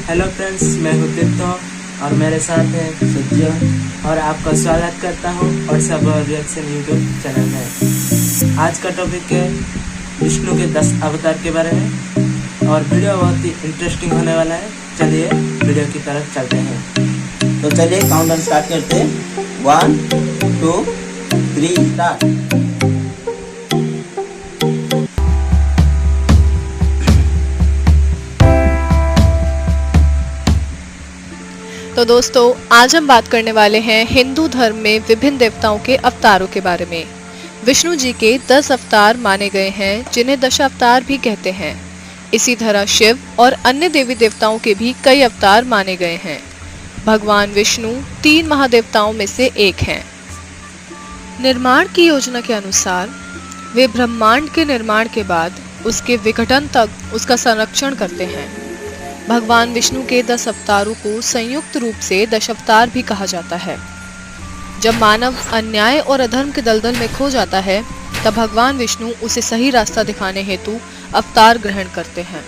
Hello friends, मैं हूँ तीर्थो और मेरे साथ है सज्जो और आपका स्वागत करता हूँ और सब रिएक्शन यूट्यूब चैनल में। आज का टॉपिक है विष्णु के 10 अवतार के बारे में और वीडियो बहुत ही इंटरेस्टिंग होने वाला है। चलिए वीडियो की तरफ चलते हैं। तो चलिए काउंटडाउन स्टार्ट करते हैं। 1 2 3 स्टार्ट। तो दोस्तों, आज हम बात करने वाले हैं हिंदू धर्म में विभिन्न देवताओं के अवतारों के बारे में। विष्णु जी के 10 अवतार माने गए हैं, जिन्हें दशावतार भी कहते हैं। इसी तरह शिव और अन्य देवी देवताओं के भी कई अवतार माने गए हैं। भगवान विष्णु 3 महादेवताओं में से एक हैं। निर्माण की योजना के अनुसार वे ब्रह्मांड के निर्माण के बाद उसके विघटन तक उसका संरक्षण करते हैं। भगवान विष्णु के 10 अवतारों को संयुक्त रूप से दशावतार भी कहा जाता है। जब मानव अन्याय और अधर्म के दलदल में खो जाता है, तब भगवान विष्णु उसे सही रास्ता दिखाने हेतु अवतार ग्रहण करते हैं।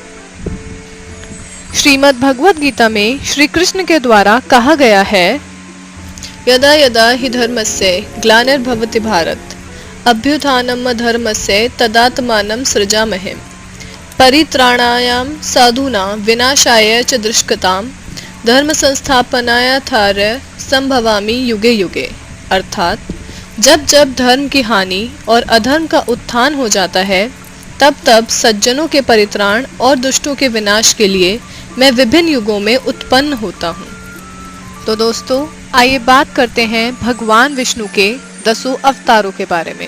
श्रीमद् भगवद गीता में श्री कृष्ण के द्वारा कहा गया है, यदा यदा हि धर्मस्य ग्लानिर्भवति भारत अभ्युत्थानम् धर्मस्य तदात्मानं सृजामहे परित्राणायां साधूनां विनाशाय च दुष्कृतां धर्म संस्थापनार्थाय संभवामि युगे युगे। अर्थात जब जब धर्म की हानि और अधर्म का उत्थान हो जाता है, तब तब सज्जनों के परित्राण और दुष्टों के विनाश के लिए मैं विभिन्न युगों में उत्पन्न होता हूँ। तो दोस्तों, आइए बात करते हैं भगवान विष्णु के 10 अवतारों के बारे में।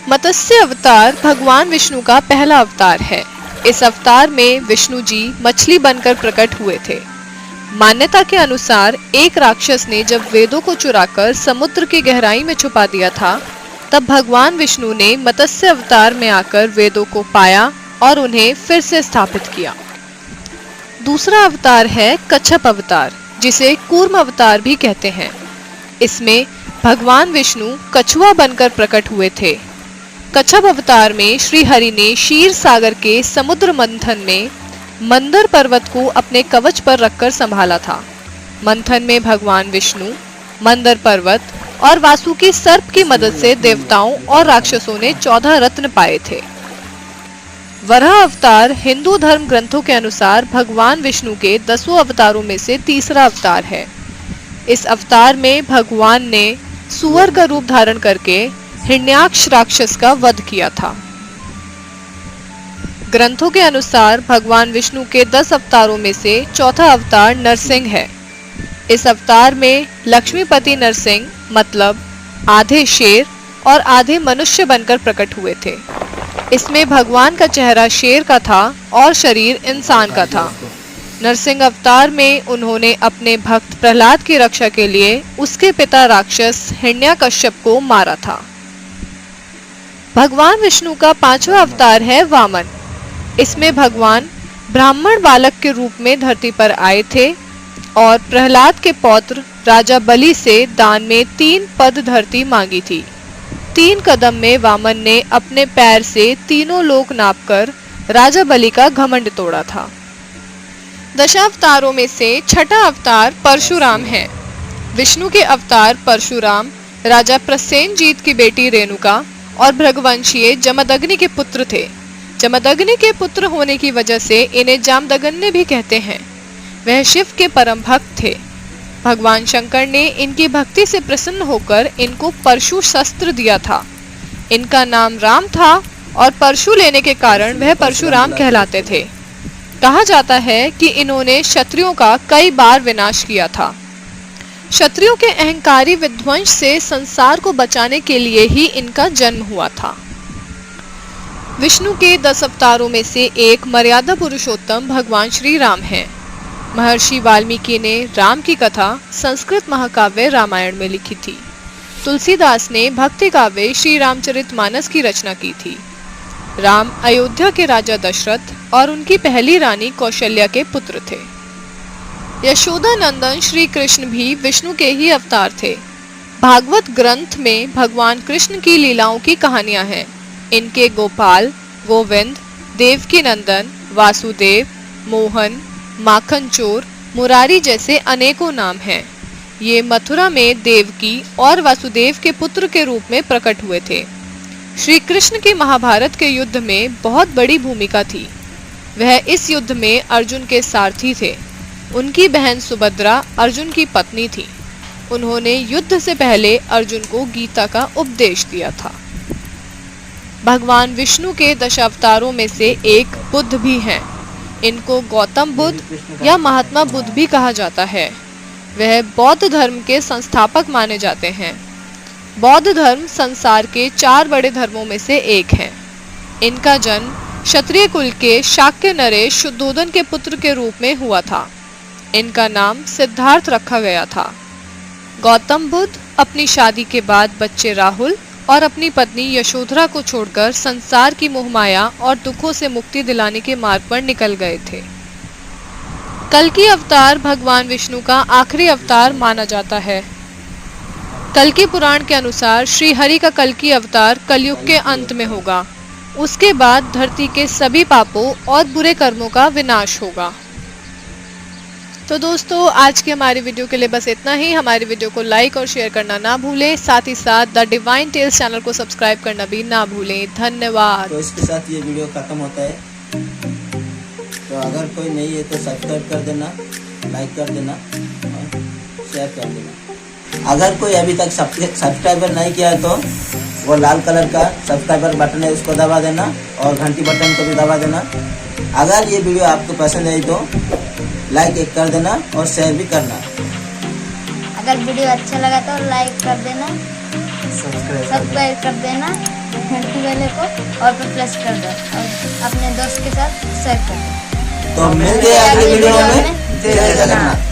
मत्स्य अवतार भगवान विष्णु का पहला अवतार है। इस अवतार में विष्णु जी मछली बनकर प्रकट हुए थे। मान्यता के अनुसार एक राक्षस ने जब वेदों को चुराकर समुद्र की गहराई में छुपा दिया था, तब भगवान विष्णु ने मत्स्य अवतार में आकर वेदों को पाया और उन्हें फिर से स्थापित किया। दूसरा अवतार है कच्छप अवतार, जिसे कूर्म अवतार भी कहते हैं। इसमें भगवान विष्णु कछुआ बनकर प्रकट हुए थे। कच्छप अवतार में श्री हरि ने क्षीर सागर के समुद्र मंथन में मंदर पर्वत को अपने कवच पर रखकर संभाला था। मंथन में भगवान विष्णु, मंदर पर्वत और वासुकी सर्प की मदद से देवताओं और राक्षसों ने 14 रत्न पाए थे। वराह अवतार हिंदू धर्म ग्रंथों के अनुसार भगवान विष्णु के 10 अवतारों में से तीसरा अवतार है। इस अवतार में भगवान ने सुअर का रूप धारण करके हिरण्याक्ष राक्षस का वध किया था। ग्रंथों के अनुसार भगवान विष्णु के 10 अवतारों में से चौथा अवतार नरसिंह है। इस अवतार में लक्ष्मीपति नरसिंह मतलब आधे शेर और आधे मनुष्य बनकर प्रकट हुए थे। इसमें भगवान का चेहरा शेर का था और शरीर इंसान का था। नरसिंह अवतार में उन्होंने अपने भक्त प्रहलाद की रक्षा के लिए उसके पिता राक्षस हिरण्याकश्यप को मारा था। भगवान विष्णु का 5वां अवतार है वामन। इसमें भगवान ब्राह्मण बालक के रूप में धरती पर आए थे और प्रहलाद के पौत्र राजा बलि से दान में 3 पद धरती मांगी थी। 3 कदम में वामन ने अपने पैर से तीनों लोक नापकर राजा बलि का घमंड तोड़ा था। दशावतारों में से छठा अवतार परशुराम है। विष्णु के अवतार परशुराम राजा प्रसेनजीत की बेटी रेणुका और भृगवंशीय जमदग्नि के पुत्र थे। जमदग्नि के पुत्र होने की वजह से इन्हें जामदग्नि भी कहते हैं। वह शिव के परम भक्त थे। भगवान शंकर ने इनकी भक्ति से प्रसन्न होकर इनको परशु शस्त्र दिया था। इनका नाम राम था और परशु लेने के कारण वह परशुराम कहलाते थे। कहा जाता है कि इन्होंने क्षत्रियों का कई बार विनाश किया था। क्षत्रियों के अहंकारी विध्वंस से संसार को बचाने के लिए ही इनका जन्म हुआ था। विष्णु के 10 अवतारों में से एक मर्यादा पुरुषोत्तम भगवान श्री राम हैं। महर्षि वाल्मीकि ने राम की कथा संस्कृत महाकाव्य रामायण में लिखी थी। तुलसीदास ने भक्ति काव्य श्री रामचरितमानस की रचना की थी। राम अयोध्या के राजा दशरथ और उनकी पहली रानी कौशल्या के पुत्र थे। यशोदा नंदन श्री कृष्ण भी विष्णु के ही अवतार थे। भागवत ग्रंथ में भगवान कृष्ण की लीलाओं की कहानियां हैं। इनके गोपाल, गोविंद, देवकी नंदन, वासुदेव, मोहन, माखन चोर, मुरारी जैसे अनेकों नाम हैं। ये मथुरा में देवकी और वासुदेव के पुत्र के रूप में प्रकट हुए थे। श्री कृष्ण की महाभारत के युद्ध में बहुत बड़ी भूमिका थी। वह इस युद्ध में अर्जुन के सारथी थे। उनकी बहन सुभद्रा अर्जुन की पत्नी थी। उन्होंने युद्ध से पहले अर्जुन को गीता का उपदेश दिया था। भगवान विष्णु के दशावतारों में से एक बुद्ध भी हैं। इनको गौतम बुद्ध या महात्मा बुद्ध भी कहा जाता है। वह बौद्ध धर्म के संस्थापक माने जाते हैं। बौद्ध धर्म संसार के 4 बड़े धर्मों में से एक है। इनका जन्म क्षत्रिय कुल के शाक्य नरेश शुद्धोधन के पुत्र के रूप में हुआ था। इनका नाम सिद्धार्थ रखा गया था। गौतम बुद्ध अपनी शादी के बाद बच्चे राहुल और अपनी पत्नी यशोधरा को छोड़कर संसार की मोहमाया और दुखों से मुक्ति दिलाने के मार्ग पर निकल गए थे। कल्कि अवतार भगवान विष्णु का आखिरी अवतार माना जाता है। कल्कि पुराण के अनुसार श्री हरि का कल्कि अवतार कलयुग के अंत में होगा। उसके बाद धरती के सभी पापों और बुरे कर्मों का विनाश होगा। तो दोस्तों, आज की हमारी वीडियो के लिए बस इतना ही। हमारी वीडियो को लाइक और शेयर करना ना भूलें। साथ ही साथ द डिवाइन टेल्स चैनल को सब्सक्राइब करना भी ना भूलें। धन्यवाद। तो इसके साथ ये वीडियो खत्म होता है। तो अगर कोई नहीं है तो सब्सक्राइब कर देना, लाइक कर देना और शेयर कर देना। अगर कोई अभी तक सब्सक्राइबर नहीं किया है तो वो लाल कलर का सब्सक्राइबर बटन है, उसको दबा देना और घंटी बटन को भी दबा देना। अगर ये वीडियो आपको पसंद आई तो लाइक एक कर देना और शेयर भी करना। अगर वीडियो अच्छा लगा तो लाइक कर देना, सब्सक्राइब कर देना, घंटी वाले को और पे प्रेस कर दो और अपने दोस्त के साथ शेयर कर दो। तो मिलते हैं अगली वीडियो में। जय जगन्नाथ।